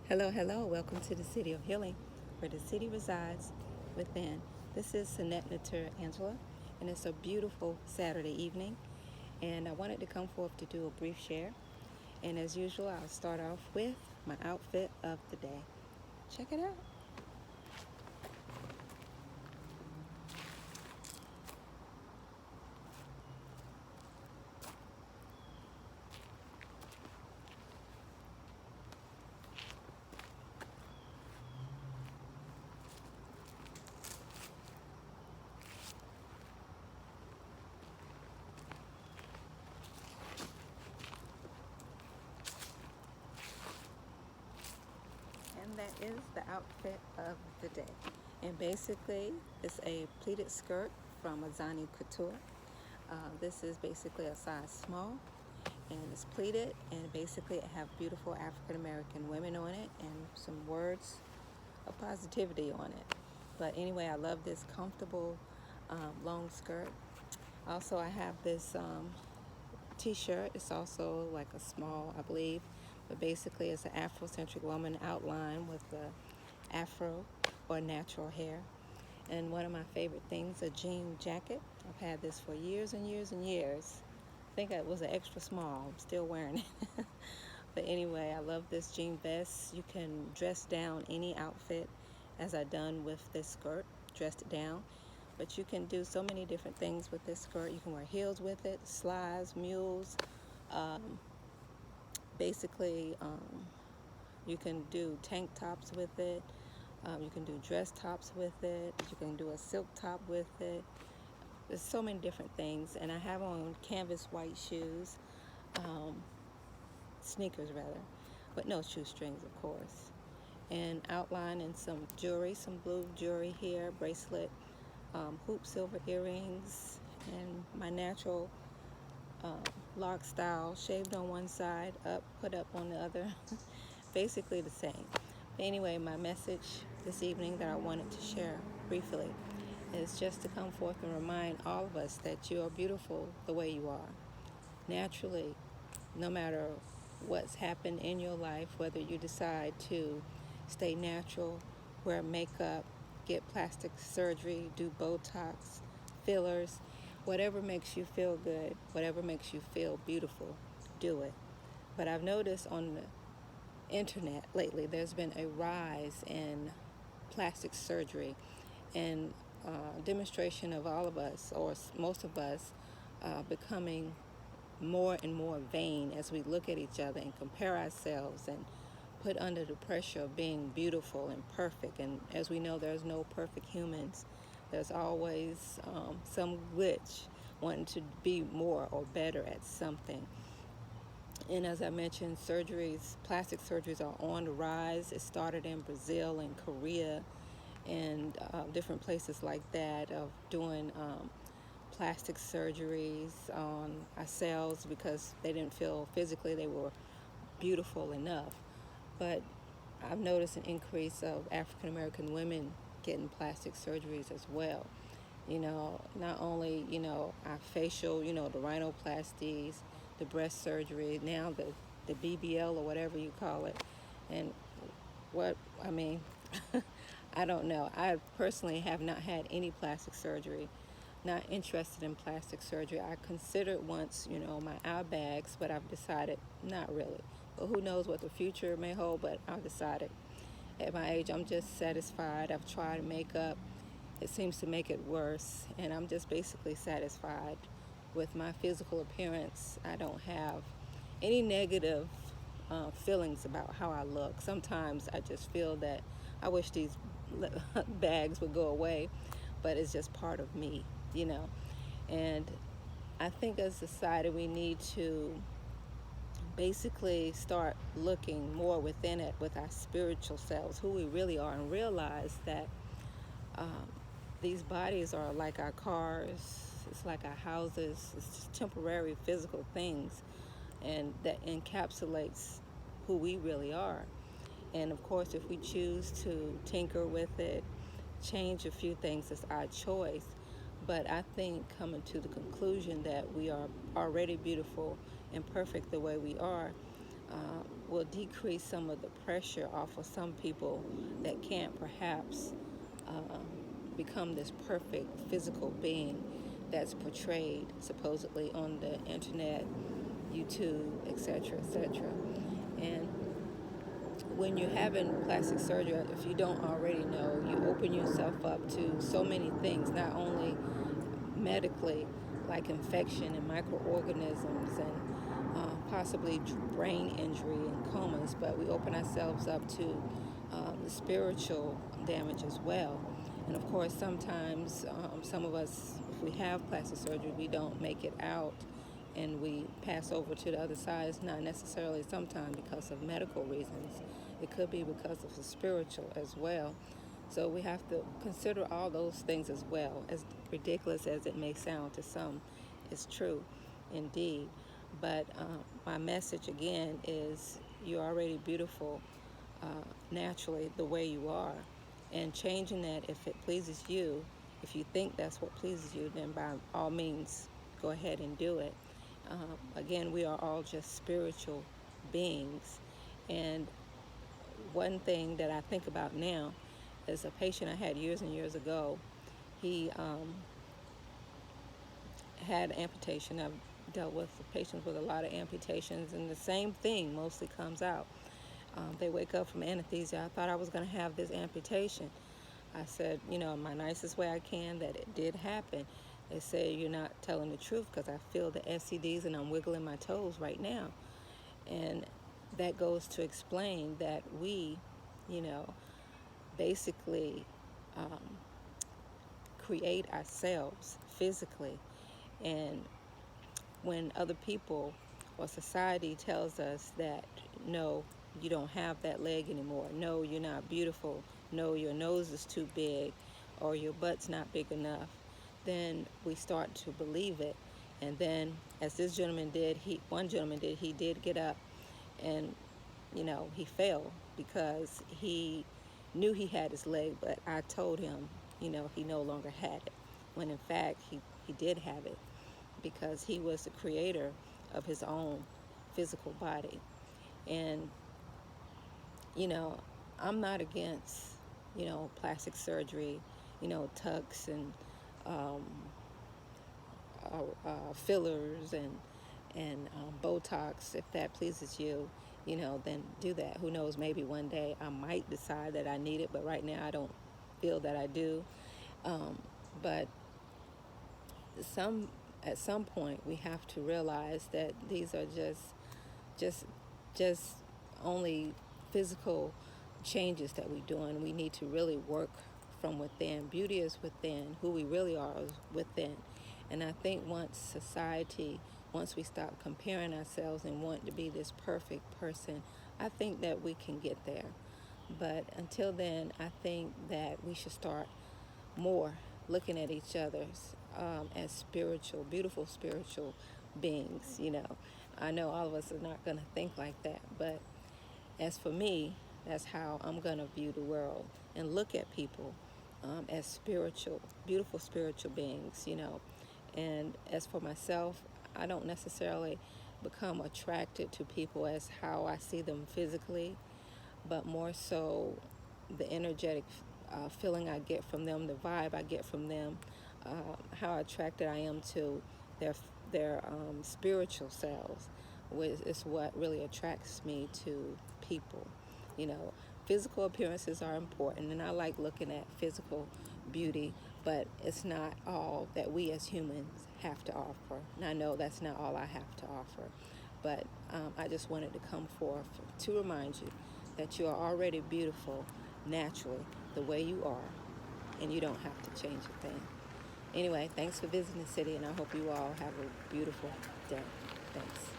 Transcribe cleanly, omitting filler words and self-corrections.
Hello, hello. Welcome to the City of Healing, where the city resides within. This is Sinette Natur Angela, and it's a beautiful Saturday evening. And I wanted to come forth to do a brief share. And as usual, I'll start off with my outfit of the day. Check it out. And that is the outfit of the day. And basically, it's a pleated skirt from Azani Couture. This is basically a size small, and it's pleated, and basically it have beautiful African American women on it and some words of positivity on it. But anyway, I love this comfortable long skirt. Also, I have this t-shirt. It's also like a small, I believe, but basically it's an Afrocentric woman outline with the afro or natural hair. And one of my favorite things, a jean jacket. I've had this for years and years and years. I think it was an extra small. I'm still wearing it. But anyway, I love this jean vest. You can dress down any outfit, as I done with this skirt, dressed it down. But you can do so many different things with this skirt. You can wear heels with it, slides, mules. Um, basically, you can do tank tops with it. You can do dress tops with it. You can do a silk top with it. There's so many different things. And I have on canvas white shoes, sneakers rather, but no shoestrings, of course. And outline in some jewelry, some blue jewelry here, bracelet, hoop silver earrings, and my natural lock style, shaved on one side, up, put up on the other. Basically the same. But anyway, my message this evening that I wanted to share briefly is just to come forth and remind all of us that you are beautiful the way you are. Naturally, no matter what's happened in your life, whether you decide to stay natural, wear makeup, get plastic surgery, do Botox, fillers, whatever makes you feel good, whatever makes you feel beautiful, do it. But I've noticed on the internet lately there's been a rise in plastic surgery and demonstration of all of us, or most of us, becoming more and more vain as we look at each other and compare ourselves and put under the pressure of being beautiful and perfect. And as we know, there's no perfect humans. There's always some glitch, wanting to be more or better at something. And as I mentioned, plastic surgeries are on the rise. It started in Brazil and Korea and different places like that, of doing plastic surgeries on ourselves because they didn't feel physically they were beautiful enough. But I've noticed an increase of African American women getting plastic surgeries as well. Not only, our facial, the rhinoplasties, the breast surgery, now the BBL or whatever you call it. And I don't know. I personally have not had any plastic surgery, not interested in plastic surgery. I considered once, my eye bags, but I've decided not really. But who knows what the future may hold, but I've decided at my age I'm just satisfied. I've tried makeup. It seems to make it worse, and I'm just basically satisfied with my physical appearance. I don't have any negative feelings about how I look. Sometimes I just feel that I wish these bags would go away, but it's just part of me. And I think as a society we need to basically start looking more within it with our spiritual selves, who we really are, and realize that um, these bodies are like our cars, it's like our houses, it's just temporary physical things, and that encapsulates who we really are. And of course, if we choose to tinker with it, change a few things, it's our choice. But I think coming to the conclusion that we are already beautiful and perfect the way we are, will decrease some of the pressure off of some people that can't perhaps become this perfect physical being that's portrayed supposedly on the internet, YouTube, etc., etc. And when you're having plastic surgery, if you don't already know, you open yourself up to so many things, not only medically, like infection and microorganisms and possibly brain injury and comas, but we open ourselves up to the spiritual damage as well. And of course, sometimes some of us, if we have plastic surgery, we don't make it out and we pass over to the other side. It's not necessarily sometimes because of medical reasons. It could be because of the spiritual as well. So we have to consider all those things as well. As ridiculous as it may sound to some, it's true indeed. But my message again is you're already beautiful naturally the way you are. And changing that, if it pleases you, if you think that's what pleases you, then by all means, go ahead and do it. Again, we are all just spiritual beings. And one thing that I think about now is a patient I had years and years ago. He had amputation. I've dealt with patients with a lot of amputations, and the same thing mostly comes out. They wake up from anesthesia. I thought I was going to have this amputation. I said, my nicest way I can, that it did happen. They say, you're not telling the truth, because I feel the SCDs and I'm wiggling my toes right now. And that goes to explain that we, basically create ourselves physically. And when other people or society tells us that, no, you don't have that leg anymore, no, you're not beautiful, no, your nose is too big, or your butt's not big enough, then we start to believe it. And then, as this gentleman did, one gentleman did, he did get up and, he fell because he knew he had his leg, but I told him, he no longer had it, when in fact he did have it, because he was the creator of his own physical body. And, I'm not against, plastic surgery, tucks and fillers and Botox. If that pleases you, then do that. Who knows, maybe one day I might decide that I need it, but right now I don't feel that I do. But at some point we have to realize that these are just only physical changes that we do, and we need to really work from within. Beauty is within. Who we really are is within. And I think once we stop comparing ourselves and want to be this perfect person, I think that we can get there. But until then, I think that we should start more looking at each other as spiritual, beautiful spiritual beings. I know all of us are not going to think like that, but as for me, that's how I'm going to view the world and look at people as spiritual, beautiful spiritual beings. And as for myself, I don't necessarily become attracted to people as how I see them physically, but more so the energetic feeling I get from them, the vibe I get from them, how attracted I am to their spiritual selves, which is what really attracts me to people. Physical appearances are important, and I like looking at physical beauty, but it's not all that we as humans have to offer. And I know that's not all I have to offer, but I just wanted to come forth to remind you that you are already beautiful naturally the way you are, and you don't have to change a thing. Anyway, thanks for visiting the city, and I hope you all have a beautiful day. Thanks.